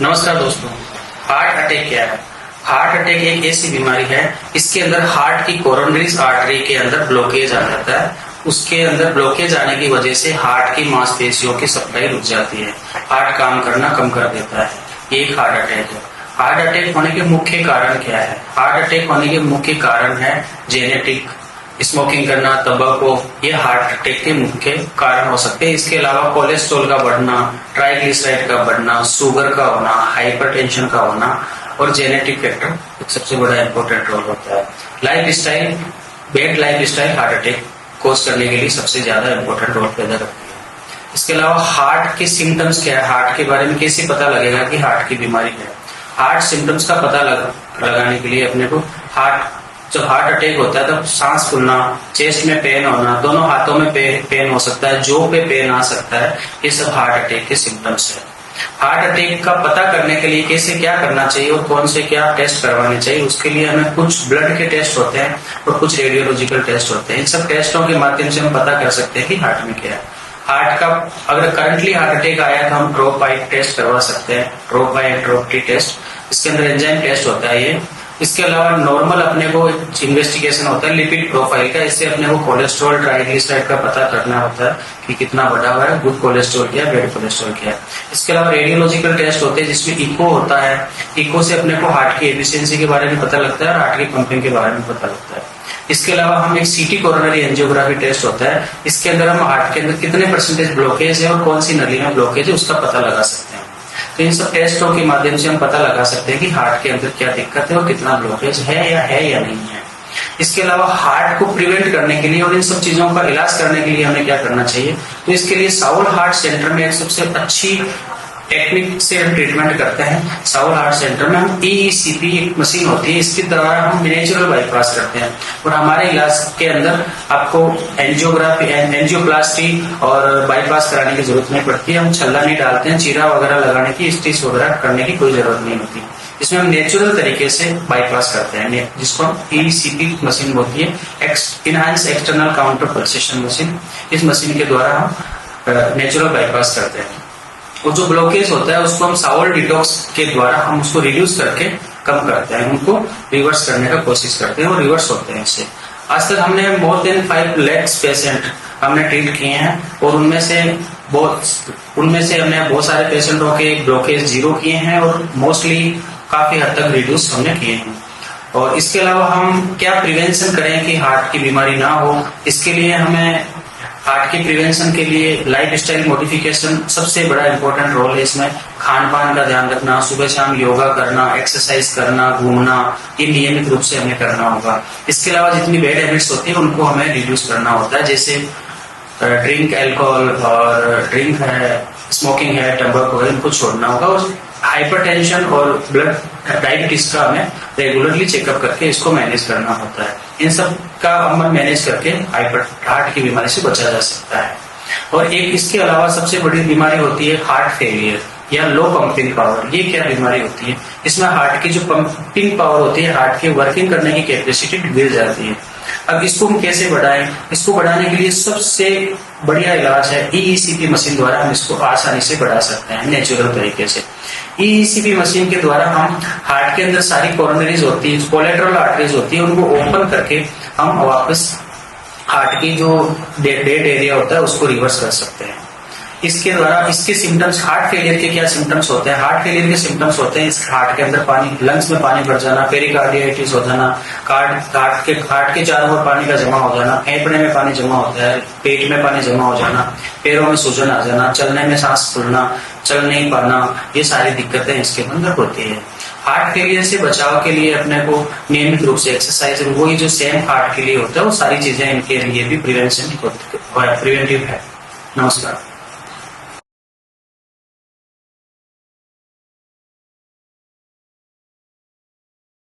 नमस्कार दोस्तों। Heart attack क्या है? हार्ट अटैक एक ऐसी बीमारी है, इसके अंदर हार्ट की कोरोनरीज आर्टरी के अंदर ब्लॉकेज आ जाता है। उसके अंदर ब्लॉकेज आने की वजह से हार्ट की मांसपेशियों की सप्लाई रुक जाती है, हार्ट काम करना कम कर देता है। ये एक हार्ट अटैक है। हार्ट अटैक होने के मुख्य कारण क्या है? हार्ट अटैक होने के मुख्य कारण है जेनेटिक, स्मोकिंग करना, तंबाकू, ये हार्ट अटैक के मुख्य कारण हो सकते हैं। इसके अलावा कोलेस्ट्रॉल का बढ़ना, ट्राइग्लिसराइड का बढ़ना, शुगर का होना, हाइपरटेंशन का होना और जेनेटिक फैक्टर एक सबसे बड़ा इंपॉर्टेंट रोल होता है। Lifestyle, bad lifestyle heart attack cause करने के लिए सबसे ज्यादा इंपॉर्टेंट रोल पैदा करती है। इसके अलावा हार्ट के सिम्टम्स क्या है? हार्ट के बारे में कैसे पता लगेगा कि हार्ट की बीमारी है? हार्ट सिम्टम्स का पता लगाने के लिए अपने को जब हार्ट अटैक होता है तब सांस फूलना, चेस्ट में पेन होना, दोनों हाथों में पेन हो सकता है, जो पे पेन आ सकता है, ये सब हार्ट अटैक के सिम्टम्स है। हार्ट अटैक का पता करने के लिए कैसे क्या करना चाहिए और कौन से क्या टेस्ट करवाने चाहिए, उसके लिए हमें कुछ ब्लड के टेस्ट होते हैं और कुछ रेडियोलॉजिकल टेस्ट होते हैं। इन सब टेस्टों के माध्यम से हम पता कर सकते हैं कि हार्ट में क्या है। हार्ट का अगर करंटली हार्ट अटैक आया तो हम ट्रोपाइट टेस्ट करवा सकते हैं, ट्रोपाइट टेस्ट। इसके अंदर एंजाइम टेस्ट होता है ये। इसके अलावा नॉर्मल अपने को इन्वेस्टिगेशन होता है लिपिड प्रोफाइल का। इससे अपने को कोलेस्ट्रॉल, ट्राइग्लिसराइड का पता करना होता है कि कितना बढ़ा हुआ है, गुड कोलेस्ट्रॉल क्या है, बैड कोलेस्ट्रॉल क्या है। इसके अलावा रेडियोलॉजिकल टेस्ट होते हैं जिसमें इको होता है। इको से अपने को हार्ट की एफिशिएंसी के बारे में पता लगता है और हार्ट की पंपिंग के बारे में पता लगता है। इसके अलावा हम एक सीटी कोरोनरी एंजियोग्राफी टेस्ट होता है। इसके अंदर हम हार्ट के अंदर कितने परसेंटेज ब्लॉकेज है और कौन सी नली में ब्लॉकेज है उसका पता लगा सकते हैं। तो इन सब टेस्टों के माध्यम से हम पता लगा सकते हैं कि हार्ट के अंदर क्या दिक्कत है और कितना ब्लॉकेज है या नहीं है। इसके अलावा हार्ट को प्रिवेंट करने के लिए और इन सब चीजों का इलाज करने के लिए हमें क्या करना चाहिए? तो इसके लिए साउल हार्ट सेंटर में एक सबसे अच्छी टेक्निक से हम ट्रीटमेंट करते हैं। साउल हार्ट सेंटर में हम EECP एक मशीन होती है, इसके द्वारा हम नेचुरल बाईपास करते हैं और हमारे इलाज के अंदर आपको एंजियोग्राफी, एंजियोप्लास्टी और बाईपास कराने की जरूरत नहीं पड़ती है। हम छल्ला नहीं डालते हैं, चीरा वगैरह लगाने की, स्टिच वगैरह करने की कोई जरूरत नहीं होती। इसमें हम नेचुरल तरीके से बाईपास करते हैं, जिसको हम EECP मशीन होती है, enhance external counter pulsation machine. इस मशीन के द्वारा हम नेचुरल बाईपास करते हैं और जो ब्लॉकेज होता है उसको हम साउल डिटॉक्स के द्वारा हम उसको रिड्यूस करके कम करते हैं, उनको रिवर्स करने का कोशिश करते हैं और रिवर्स होते हैं इससे। आज तक हमने मोर देन 5 लाख पेशेंट हमने ट्रीट किए हैं और उनमें से हमने बहुत सारे पेशेंटों के ब्लॉकेज जीरो किए हैं और मोस्टली काफी हद तक रिड्यूस हमने किए हैं। और इसके अलावा हम क्या प्रिवेंशन करें कि हार्ट की बीमारी ना हो? इसके लिए हमें हार्ट के प्रिवेंशन के लिए लाइफ स्टाइल मॉडिफिकेशन सबसे बड़ा इंपॉर्टेंट रोल है। इसमें खान पान का ध्यान रखना, सुबह शाम योगा करना, एक्सरसाइज करना, घूमना, ये नियमित रूप से हमें करना होगा। इसके अलावा जितनी बैड हैबिट्स होती है उनको हमें रिड्यूस करना होता है, जैसे ड्रिंक, अल्कोहल और ड्रिंक है, स्मोकिंग है, तंबाकू है, इनको छोड़ना होगा। और हाइपरटेंशन और ब्लड डायबिटीज का हमें रेगुलरली चेकअप करके इसको मैनेज करना होता है। इन सब का हम मैनेज करके हार्ट की बीमारी से बचा जा सकता है। और एक इसके अलावा सबसे बड़ी बीमारी होती है हार्ट फेलियर या लो पंपिंग पावर। ये क्या बीमारी होती है? इसमें हार्ट की जो पंपिंग पावर होती है, हार्ट की वर्किंग करने की कैपेसिटी गिर जाती है। अब इसको हम कैसे बढ़ाएं? इसको बढ़ाने के लिए सबसे बढ़िया इलाज है EECP मशीन द्वारा हम इसको आसानी से बढ़ा सकते हैं नेचुरल तरीके से। EECP मशीन के द्वारा हम हार्ट के अंदर सारी कोरोनरीज होती है, कोलेटरल आर्टरीज होती है, उनको ओपन करके हम वापस हार्ट की जो डेड एरिया होता है उसको रिवर्स कर सकते हैं। इसके द्वारा इसके सिम्टम्स, हार्ट फेलियर के क्या सिम्टम्स होते हैं? हार्ट फेलियर के सिम्टम्स होते हैं इस हार्ट के अंदर पानी, लंग्स में पानी भर जाना, पेरिकार्डियाइटिस हो जाना, हार्ट के चारों ओर पानी का जमा हो जाना, फेफड़े में पानी जमा होता है, पेट में पानी जमा हो जाना, पैरों में सूजन आ जाना, चलने में सांस फूलना, चल नहीं पाना, ये सारी दिक्कतें इसके अंदर होती है। हार्ट फेलियर से बचाव के लिए अपने को नियमित रूप से एक्सरसाइज, वही जो सेम हार्ट के लिए होता है वो सारी चीजें इनके लिए भी प्रिवेंटिव है। नमस्कार।